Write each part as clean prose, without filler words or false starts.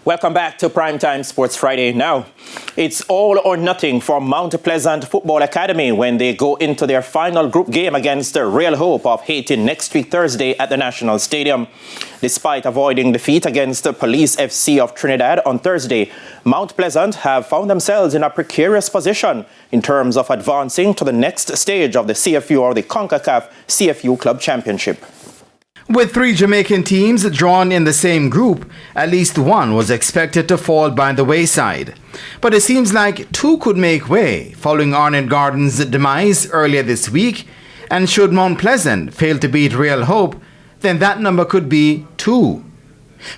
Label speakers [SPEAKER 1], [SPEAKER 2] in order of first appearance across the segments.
[SPEAKER 1] Welcome back to Primetime Sports Friday. Now, it's all or nothing for Mount Pleasant Football Academy when they go into their final group game against the Real Hope of Haiti next week Thursday at the National Stadium. Despite avoiding defeat against the Police FC of Trinidad on Thursday, Mount Pleasant have found themselves in a precarious position in terms of advancing to the next stage of the CFU or the CONCACAF CFU Club Championship.
[SPEAKER 2] With 3 Jamaican teams drawn in the same group, at least one was expected to fall by the wayside. But it seems like 2 could make way following Arnett Gardens' demise earlier this week, and should Mount Pleasant fail to beat Real Hope, then that number could be 2.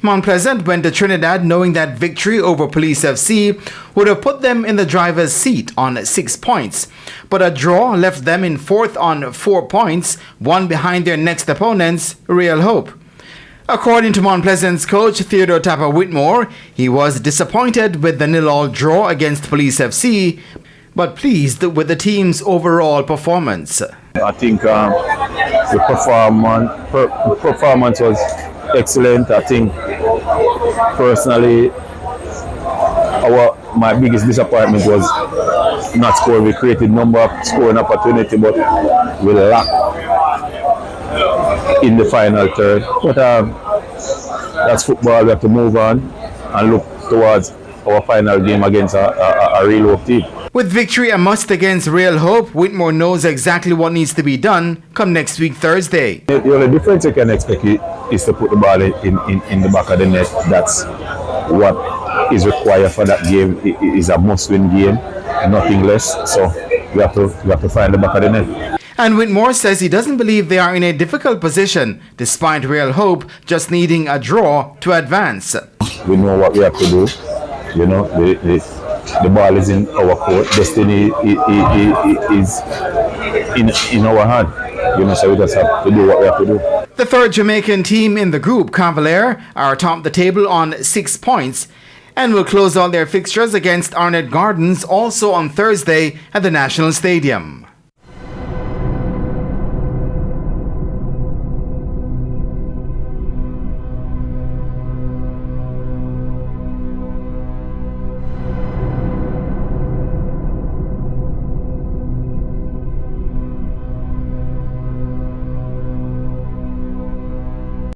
[SPEAKER 2] Mount Pleasant went to Trinidad knowing that victory over Police FC would have put them in the driver's seat on 6 points, but a draw left them in 4th on 4 points, one behind their next opponents, Real Hope. According to Mount Pleasant's coach Theodore Tapper Whitmore, he was disappointed with the 0-0 draw against Police FC, but pleased with the team's overall performance.
[SPEAKER 3] I think the performance was excellent. I think personally my biggest disappointment was not scoring. We created number of scoring opportunity, but we lacked in the final third. But that's football. We have to move on and look towards our final game against a Real Hope team.
[SPEAKER 2] With victory a must against Real Hope, Whitmore knows exactly what needs to be done come next week Thursday.
[SPEAKER 3] The only difference you can expect is to put the ball in the back of the net. That's what is required for that game. It is a must-win game, nothing less. So we have to find the back of the net.
[SPEAKER 2] And Whitmore says he doesn't believe they are in a difficult position, despite Real Hope just needing a draw to advance.
[SPEAKER 3] We know what we have to do. You know, the ball is in our court. Destiny is in our hand. You know, so we just have to do what we have to do.
[SPEAKER 2] The 3rd Jamaican team in the group, Cavalier, are atop the table on 6 points and will close out their fixtures against Arnett Gardens also on Thursday at the National Stadium.